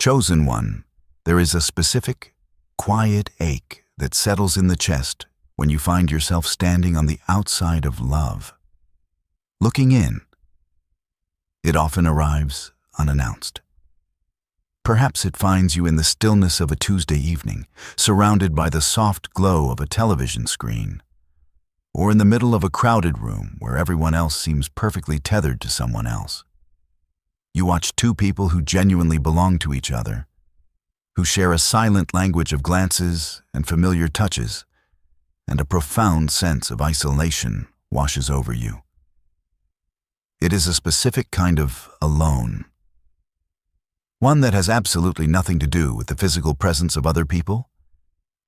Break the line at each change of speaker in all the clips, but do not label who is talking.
Chosen one, there is a specific, quiet ache that settles in the chest when you find yourself standing on the outside of love. Looking in, it often arrives unannounced. Perhaps it finds you in the stillness of a Tuesday evening, surrounded by the soft glow of a television screen, or in the middle of a crowded room where everyone else seems perfectly tethered to someone else. You watch two people who genuinely belong to each other, who share a silent language of glances and familiar touches, and a profound sense of isolation washes over you. It is a specific kind of alone, one that has absolutely nothing to do with the physical presence of other people,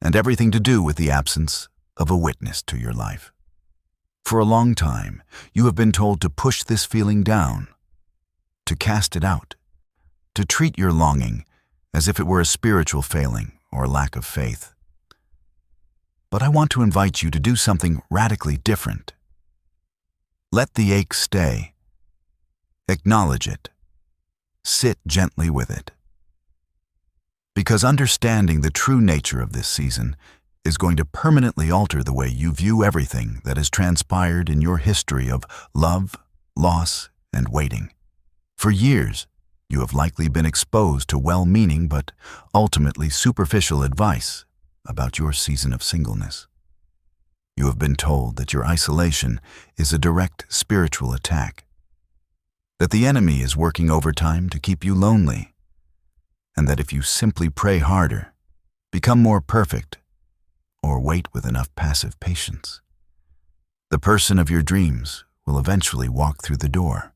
and everything to do with the absence of a witness to your life. For a long time, you have been told to push this feeling down, to cast it out, to treat your longing as if it were a spiritual failing or a lack of faith. But I want to invite you to do something radically different. Let the ache stay. Acknowledge it. Sit gently with it. Because understanding the true nature of this season is going to permanently alter the way you view everything that has transpired in your history of love, loss, and waiting. For years, you have likely been exposed to well-meaning but ultimately superficial advice about your season of singleness. You have been told that your isolation is a direct spiritual attack, that the enemy is working overtime to keep you lonely, and that if you simply pray harder, become more perfect, or wait with enough passive patience, the person of your dreams will eventually walk through the door.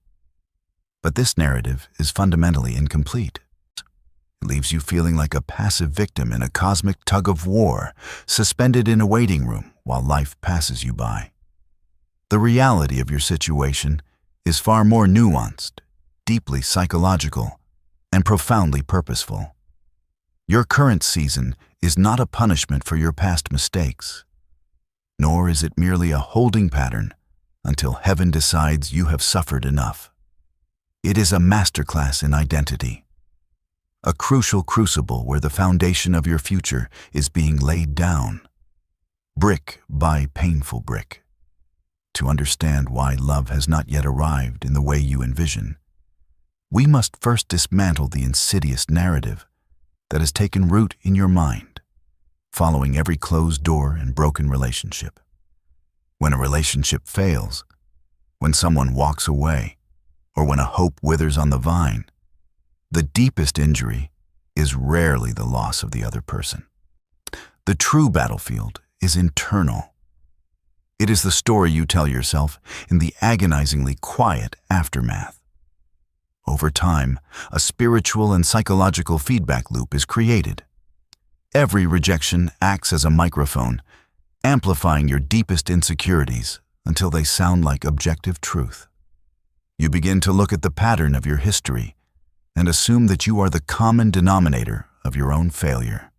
But this narrative is fundamentally incomplete. It leaves you feeling like a passive victim in a cosmic tug-of-war, suspended in a waiting room while life passes you by. The reality of your situation is far more nuanced, deeply psychological, and profoundly purposeful. Your current season is not a punishment for your past mistakes, nor is it merely a holding pattern until heaven decides you have suffered enough. It is a masterclass in identity, a crucial crucible where the foundation of your future is being laid down, brick by painful brick. To understand why love has not yet arrived in the way you envision, we must first dismantle the insidious narrative that has taken root in your mind, following every closed door and broken relationship. When a relationship fails, when someone walks away, or when a hope withers on the vine, the deepest injury is rarely the loss of the other person. The true battlefield is internal. It is the story you tell yourself in the agonizingly quiet aftermath. Over time, a spiritual and psychological feedback loop is created. Every rejection acts as a microphone, amplifying your deepest insecurities until they sound like objective truth. You begin to look at the pattern of your history and assume that you are the common denominator of your own failure.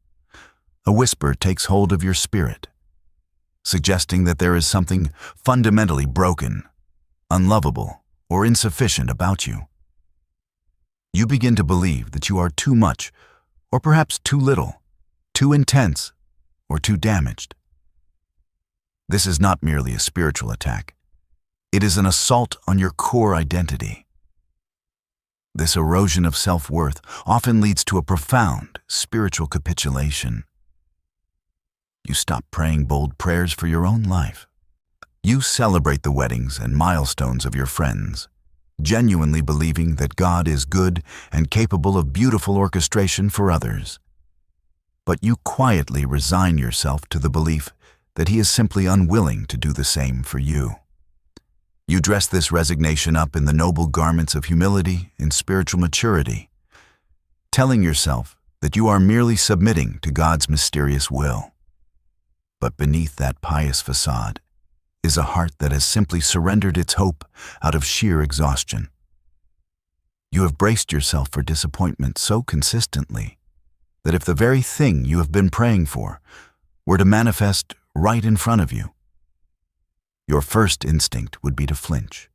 A whisper takes hold of your spirit, suggesting that there is something fundamentally broken, unlovable, or insufficient about you. You begin to believe that you are too much, or perhaps too little, too intense, or too damaged. This is not merely a spiritual attack. It is an assault on your core identity. This erosion of self-worth often leads to a profound spiritual capitulation. You stop praying bold prayers for your own life. You celebrate the weddings and milestones of your friends, genuinely believing that God is good and capable of beautiful orchestration for others. But you quietly resign yourself to the belief that He is simply unwilling to do the same for you. You dress this resignation up in the noble garments of humility and spiritual maturity, telling yourself that you are merely submitting to God's mysterious will. But beneath that pious facade is a heart that has simply surrendered its hope out of sheer exhaustion. You have braced yourself for disappointment so consistently that if the very thing you have been praying for were to manifest right in front of you, your first instinct would be to flinch.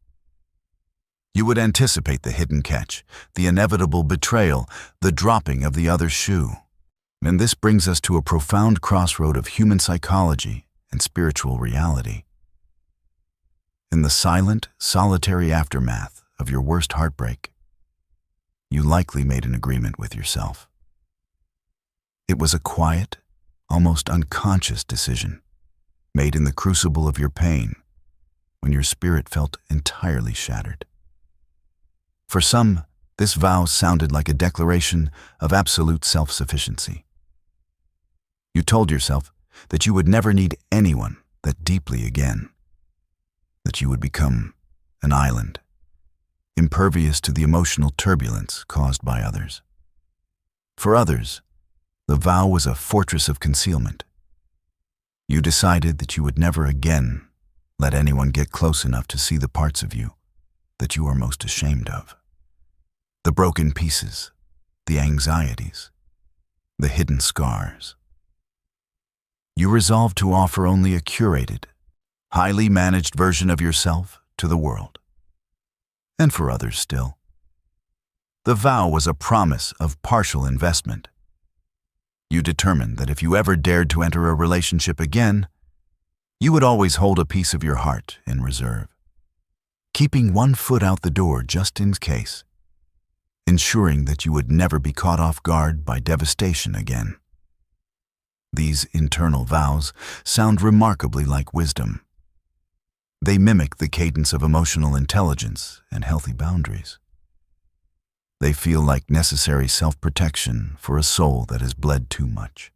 You would anticipate the hidden catch, the inevitable betrayal, the dropping of the other shoe. And this brings us to a profound crossroad of human psychology and spiritual reality. In the silent, solitary aftermath of your worst heartbreak, you likely made an agreement with yourself. It was a quiet, almost unconscious decision, made in the crucible of your pain, when your spirit felt entirely shattered. For some, this vow sounded like a declaration of absolute self-sufficiency. You told yourself that you would never need anyone that deeply again, that you would become an island, impervious to the emotional turbulence caused by others. For others, the vow was a fortress of concealment. You decided that you would never again let anyone get close enough to see the parts of you that you are most ashamed of. The broken pieces, the anxieties, the hidden scars. You resolved to offer only a curated, highly managed version of yourself to the world. And for others still. The vow was a promise of partial investment. You determined that if you ever dared to enter a relationship again, you would always hold a piece of your heart in reserve, keeping one foot out the door just in case, ensuring that you would never be caught off guard by devastation again. These internal vows sound remarkably like wisdom. They mimic the cadence of emotional intelligence and healthy boundaries. They feel like necessary self-protection for a soul that has bled too much.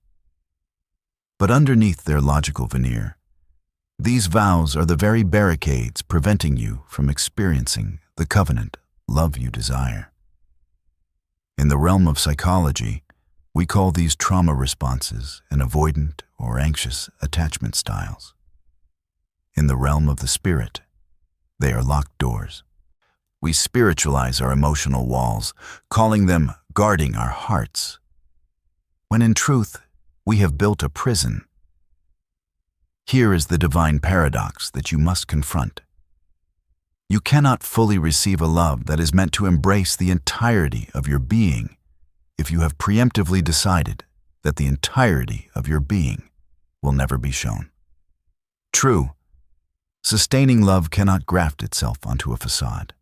But underneath their logical veneer, these vows are the very barricades preventing you from experiencing the covenant love you desire. In the realm of psychology, we call these trauma responses and avoidant or anxious attachment styles. In the realm of the spirit, they are locked doors. We spiritualize our emotional walls, calling them guarding our hearts, when in truth, we have built a prison. Here is the divine paradox that you must confront. You cannot fully receive a love that is meant to embrace the entirety of your being if you have preemptively decided that the entirety of your being will never be shown. True, sustaining love cannot graft itself onto a facade.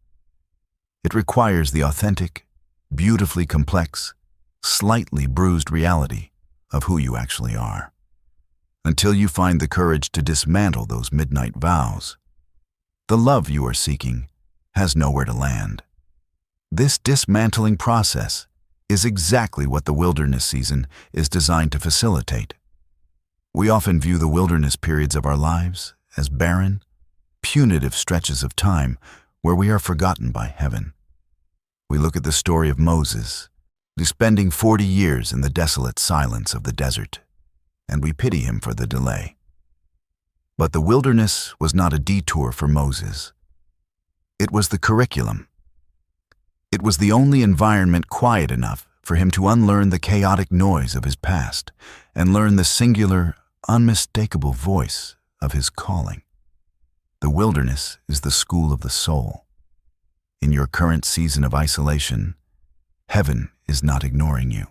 It requires the authentic, beautifully complex, slightly bruised reality of who you actually are. Until you find the courage to dismantle those midnight vows, the love you are seeking has nowhere to land. This dismantling process is exactly what the wilderness season is designed to facilitate. We often view the wilderness periods of our lives as barren, punitive stretches of time where we are forgotten by heaven. We look at the story of Moses, spending 40 years in the desolate silence of the desert, and we pity him for the delay. But the wilderness was not a detour for Moses. It was the curriculum. It was the only environment quiet enough for him to unlearn the chaotic noise of his past and learn the singular, unmistakable voice of his calling. The wilderness is the school of the soul. In your current season of isolation, heaven is not ignoring you.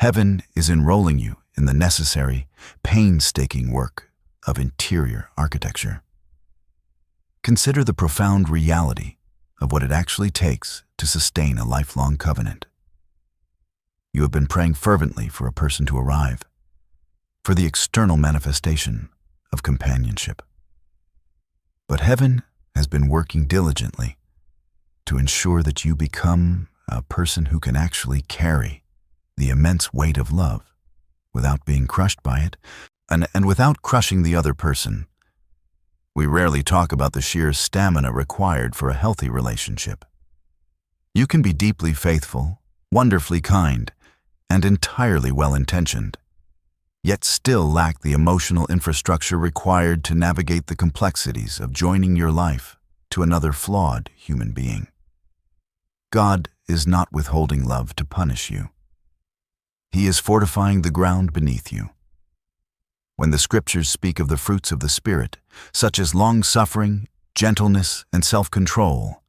Heaven is enrolling you in the necessary, painstaking work of interior architecture. Consider the profound reality of what it actually takes to sustain a lifelong covenant. You have been praying fervently for a person to arrive, for the external manifestation of companionship. But heaven has been working diligently to ensure that you become a person who can actually carry the immense weight of love without being crushed by it and without crushing the other person. We rarely talk about the sheer stamina required for a healthy relationship. You can be deeply faithful, wonderfully kind, and entirely well-intentioned, yet still lack the emotional infrastructure required to navigate the complexities of joining your life to another flawed human being. God is not withholding love to punish you. He is fortifying the ground beneath you. When the scriptures speak of the fruits of the Spirit, such as long-suffering, gentleness, and self-control,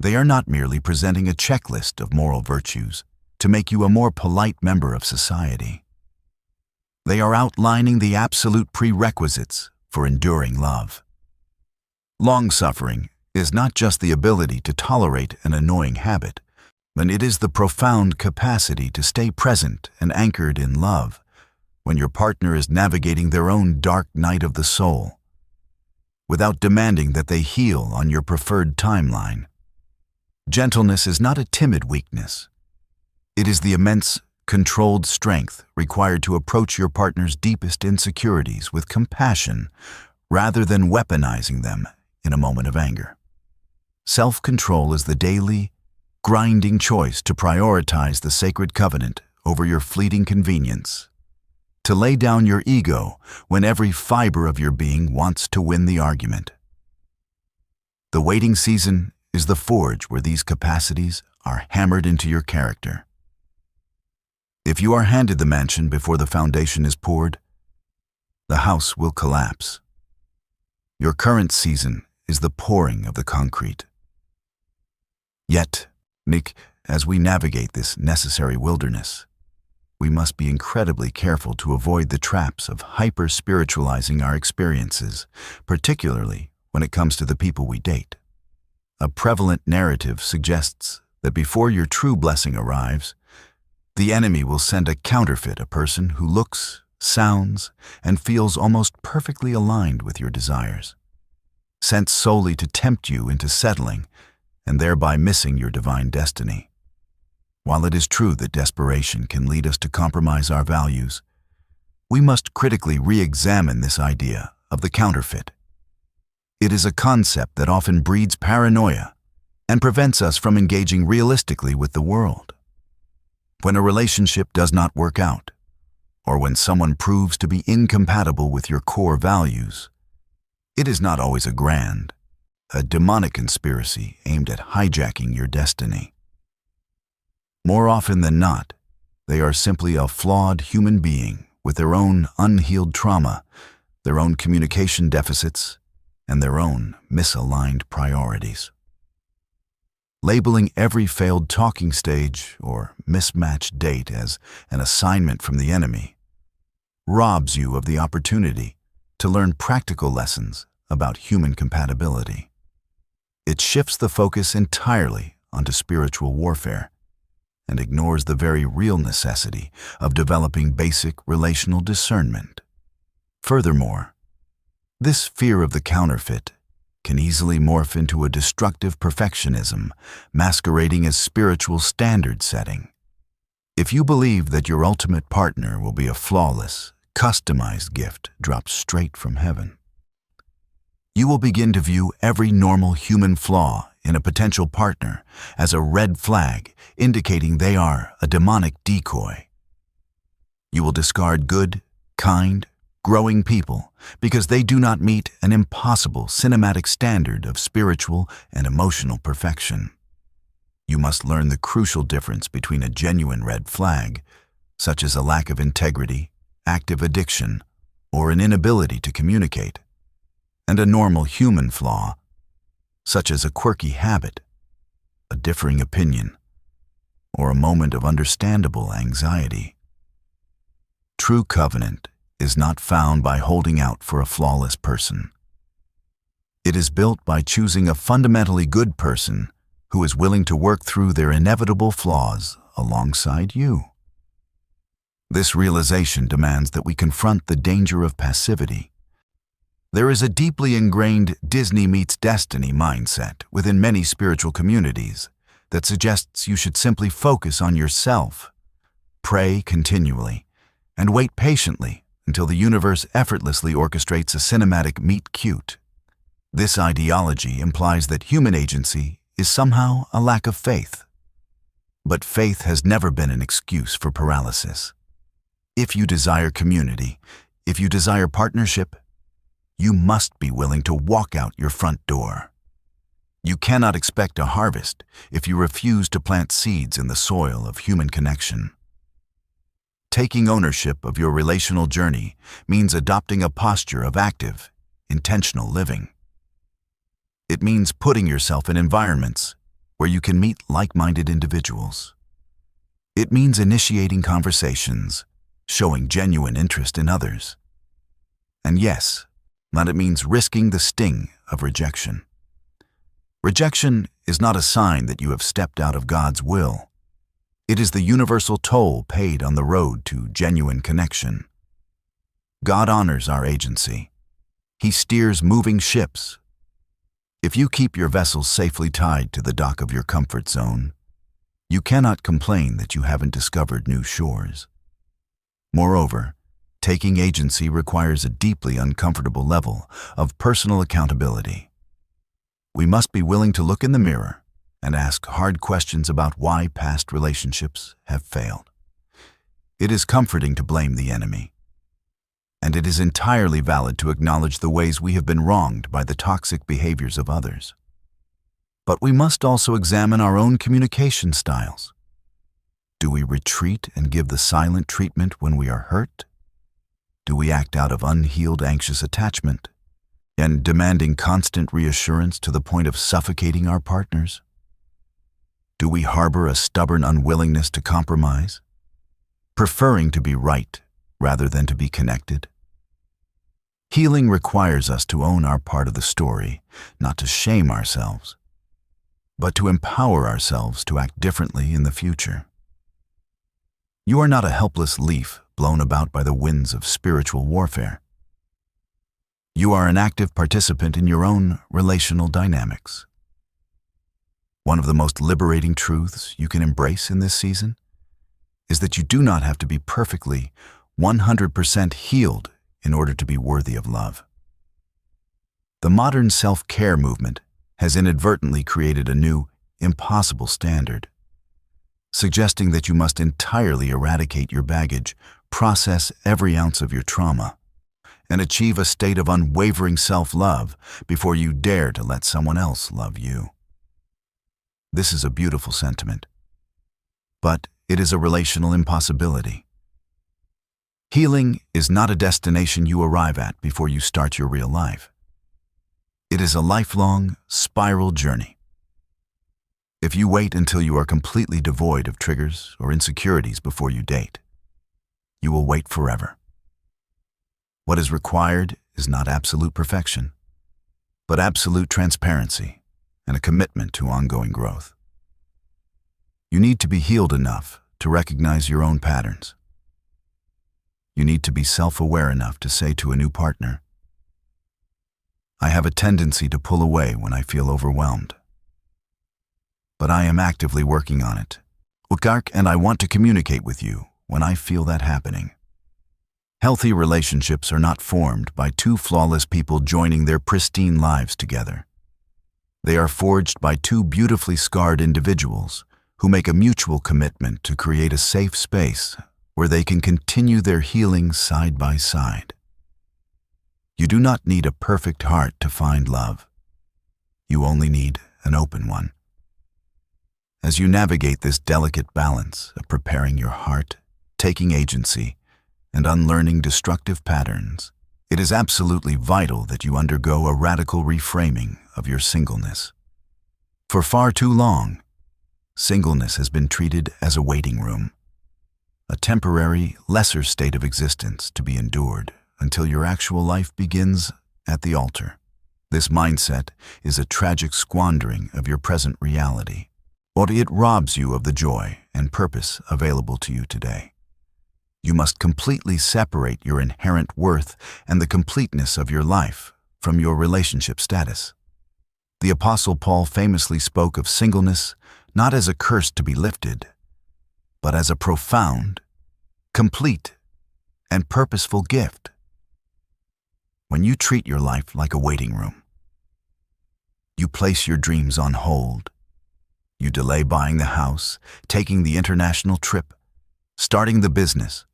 They are not merely presenting a checklist of moral virtues to make you a more polite member of society. They are outlining the absolute prerequisites for enduring love. Long-suffering is not just the ability to tolerate an annoying habit, but it is the profound capacity to stay present and anchored in love when your partner is navigating their own dark night of the soul, without demanding that they heal on your preferred timeline. Gentleness is not a timid weakness. It is the immense, controlled strength required to approach your partner's deepest insecurities with compassion rather than weaponizing them in a moment of anger. Self-control is the daily, grinding choice to prioritize the sacred covenant over your fleeting convenience, to lay down your ego when every fiber of your being wants to win the argument. The waiting season is the forge where these capacities are hammered into your character. If you are handed the mansion before the foundation is poured, the house will collapse. Your current season is the pouring of the concrete. Yet, Nick, as we navigate this necessary wilderness, we must be incredibly careful to avoid the traps of hyper-spiritualizing our experiences, particularly when it comes to the people we date. A prevalent narrative suggests that before your true blessing arrives, the enemy will send a counterfeit, a person who looks, sounds, and feels almost perfectly aligned with your desires, sent solely to tempt you into settling and thereby missing your divine destiny. While it is true that desperation can lead us to compromise our values, we must critically re-examine this idea of the counterfeit. It is a concept that often breeds paranoia and prevents us from engaging realistically with the world. When a relationship does not work out, or when someone proves to be incompatible with your core values, it is not always a demonic conspiracy aimed at hijacking your destiny. More often than not, they are simply a flawed human being with their own unhealed trauma, their own communication deficits, and their own misaligned priorities. Labeling every failed talking stage or mismatched date as an assignment from the enemy robs you of the opportunity to learn practical lessons about human compatibility. It shifts the focus entirely onto spiritual warfare and ignores the very real necessity of developing basic relational discernment. Furthermore, this fear of the counterfeit can easily morph into a destructive perfectionism masquerading as spiritual standard setting. If you believe that your ultimate partner will be a flawless, customized gift dropped straight from heaven, you will begin to view every normal human flaw in a potential partner as a red flag indicating they are a demonic decoy. You will discard good, kind, growing people because they do not meet an impossible cinematic standard of spiritual and emotional perfection. You must learn the crucial difference between a genuine red flag, such as a lack of integrity, active addiction, or an inability to communicate, and a normal human flaw, such as a quirky habit, a differing opinion, or a moment of understandable anxiety. True covenant is not found by holding out for a flawless person. It is built by choosing a fundamentally good person who is willing to work through their inevitable flaws alongside you. This realization demands that we confront the danger of passivity. There is a deeply ingrained Disney meets Destiny mindset within many spiritual communities that suggests you should simply focus on yourself, pray continually, and wait patiently until the universe effortlessly orchestrates a cinematic meet-cute. This ideology implies that human agency is somehow a lack of faith. But faith has never been an excuse for paralysis. If you desire community, if you desire partnership, you must be willing to walk out your front door. You cannot expect a harvest if you refuse to plant seeds in the soil of human connection. Taking ownership of your relational journey means adopting a posture of active, intentional living. It means putting yourself in environments where you can meet like-minded individuals. It means initiating conversations, showing genuine interest in others. And yes, that it means risking the sting of rejection. Rejection is not a sign that you have stepped out of God's will. It is the universal toll paid on the road to genuine connection. God honors our agency. He steers moving ships. If you keep your vessels safely tied to the dock of your comfort zone, you cannot complain that you haven't discovered new shores. Moreover, taking agency requires a deeply uncomfortable level of personal accountability. We must be willing to look in the mirror and ask hard questions about why past relationships have failed. It is comforting to blame the enemy, and it is entirely valid to acknowledge the ways we have been wronged by the toxic behaviors of others. But we must also examine our own communication styles. Do we retreat and give the silent treatment when we are hurt? Do we act out of unhealed anxious attachment and demanding constant reassurance to the point of suffocating our partners? Do we harbor a stubborn unwillingness to compromise, preferring to be right rather than to be connected? Healing requires us to own our part of the story, not to shame ourselves, but to empower ourselves to act differently in the future. You are not a helpless leaf blown about by the winds of spiritual warfare. You are an active participant in your own relational dynamics. One of the most liberating truths you can embrace in this season is that you do not have to be perfectly 100% healed in order to be worthy of love. The modern self-care movement has inadvertently created a new, impossible standard, suggesting that you must entirely eradicate your baggage, process every ounce of your trauma, and achieve a state of unwavering self-love before you dare to let someone else love you. This is a beautiful sentiment, but it is a relational impossibility. Healing is not a destination you arrive at before you start your real life. It is a lifelong, spiral journey. If you wait until you are completely devoid of triggers or insecurities before you date, you will wait forever. What is required is not absolute perfection, but absolute transparency and a commitment to ongoing growth. You need to be healed enough to recognize your own patterns. You need to be self-aware enough to say to a new partner, "I have a tendency to pull away when I feel overwhelmed, but I am actively working on it. And I want to communicate with you when I feel that happening." Healthy relationships are not formed by two flawless people joining their pristine lives together. They are forged by two beautifully scarred individuals who make a mutual commitment to create a safe space where they can continue their healing side by side. You do not need a perfect heart to find love. You only need an open one. As you navigate this delicate balance of preparing your heart, taking agency, and unlearning destructive patterns, it is absolutely vital that you undergo a radical reframing of your singleness. For far too long, singleness has been treated as a waiting room, a temporary, lesser state of existence to be endured until your actual life begins at the altar. This mindset is a tragic squandering of your present reality, or it robs you of the joy and purpose available to you today. You must completely separate your inherent worth and the completeness of your life from your relationship status. The Apostle Paul famously spoke of singleness not as a curse to be lifted, but as a profound, complete, and purposeful gift. When you treat your life like a waiting room, you place your dreams on hold. You delay buying the house, taking the international trip, starting the business,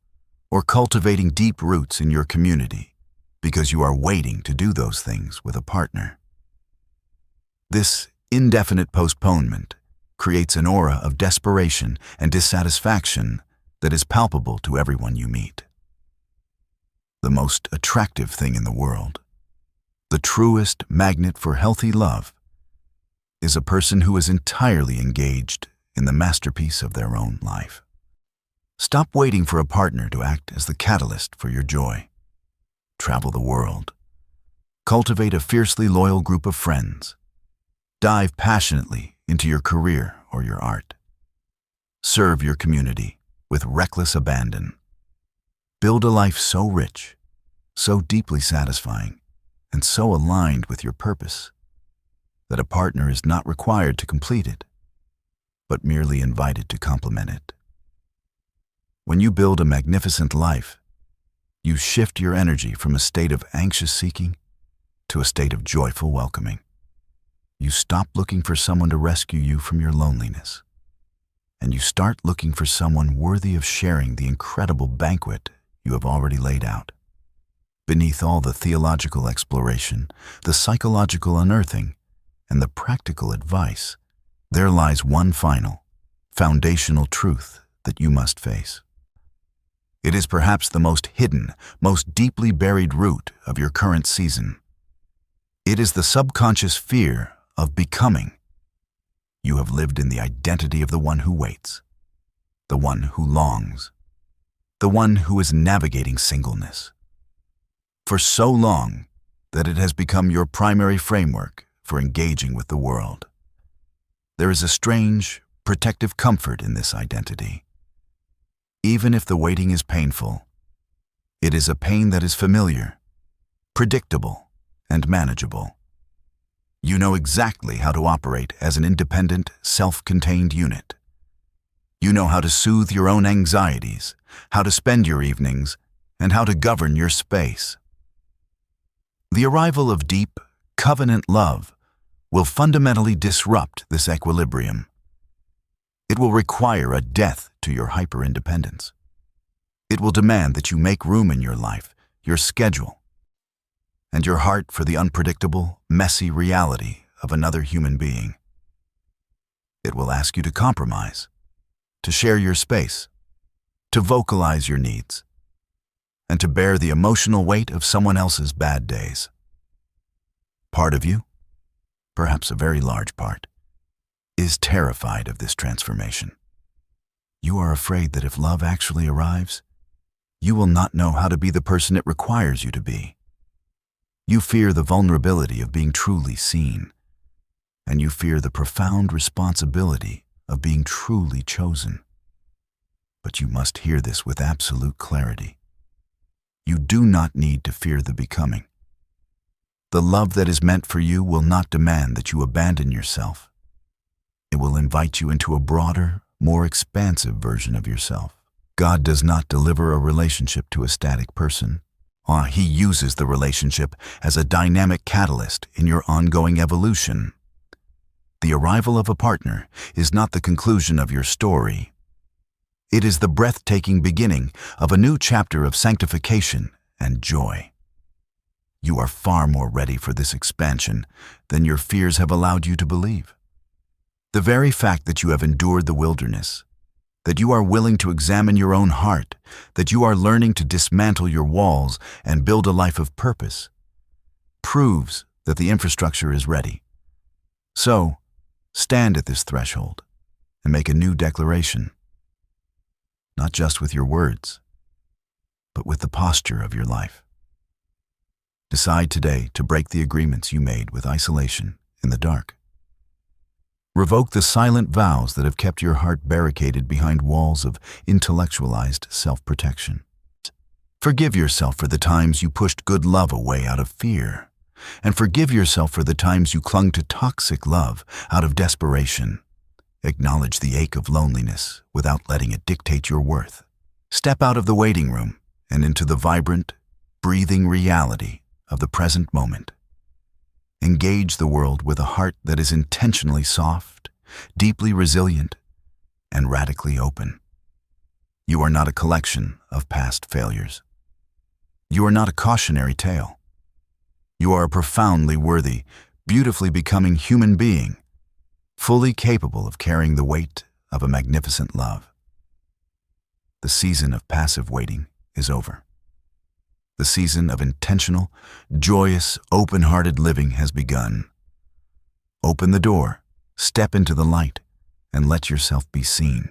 or cultivating deep roots in your community because you are waiting to do those things with a partner. This indefinite postponement creates an aura of desperation and dissatisfaction that is palpable to everyone you meet. The most attractive thing in the world, the truest magnet for healthy love, is a person who is entirely engaged in the masterpiece of their own life. Stop waiting for a partner to act as the catalyst for your joy. Travel the world. Cultivate a fiercely loyal group of friends. Dive passionately into your career or your art. Serve your community with reckless abandon. Build a life so rich, so deeply satisfying, and so aligned with your purpose that a partner is not required to complete it, but merely invited to complement it. When you build a magnificent life, you shift your energy from a state of anxious seeking to a state of joyful welcoming. You stop looking for someone to rescue you from your loneliness, and you start looking for someone worthy of sharing the incredible banquet you have already laid out. Beneath all the theological exploration, the psychological unearthing, and the practical advice, there lies one final, foundational truth that you must face. It is perhaps the most hidden, most deeply buried root of your current season. It is the subconscious fear of becoming. You have lived in the identity of the one who waits, the one who longs, the one who is navigating singleness, for so long that it has become your primary framework for engaging with the world. There is a strange, protective comfort in this identity. Even if the waiting is painful, it is a pain that is familiar, predictable, and manageable. You know exactly how to operate as an independent, self-contained unit. You know how to soothe your own anxieties, how to spend your evenings, and how to govern your space. The arrival of deep, covenant love will fundamentally disrupt this equilibrium. It will require a death to your hyper-independence. It will demand that you make room in your life, your schedule, and your heart for the unpredictable, messy reality of another human being. It will ask you to compromise, to share your space, to vocalize your needs, and to bear the emotional weight of someone else's bad days. Part of you, perhaps a very large part, is terrified of this transformation. You are afraid that if love actually arrives, you will not know how to be the person it requires you to be. You fear the vulnerability of being truly seen, and you fear the profound responsibility of being truly chosen. But you must hear this with absolute clarity. You do not need to fear the becoming. The love that is meant for you will not demand that you abandon yourself. It will invite you into a broader, more expansive version of yourself. God does not deliver a relationship to a static person. He uses the relationship as a dynamic catalyst in your ongoing evolution. The arrival of a partner is not the conclusion of your story. It is the breathtaking beginning of a new chapter of sanctification and joy. You are far more ready for this expansion than your fears have allowed you to believe. The very fact that you have endured the wilderness, that you are willing to examine your own heart, that you are learning to dismantle your walls and build a life of purpose, proves that the infrastructure is ready. So, stand at this threshold and make a new declaration, not just with your words, but with the posture of your life. Decide today to break the agreements you made with isolation in the dark. Revoke the silent vows that have kept your heart barricaded behind walls of intellectualized self-protection. Forgive yourself for the times you pushed good love away out of fear, and forgive yourself for the times you clung to toxic love out of desperation. Acknowledge the ache of loneliness without letting it dictate your worth. Step out of the waiting room and into the vibrant, breathing reality of the present moment. Engage the world with a heart that is intentionally soft, deeply resilient, and radically open. You are not a collection of past failures. You are not a cautionary tale. You are a profoundly worthy, beautifully becoming human being, fully capable of carrying the weight of a magnificent love. The season of passive waiting is over. The season of intentional, joyous, open-hearted living has begun. Open the door Step into the light and let yourself be seen.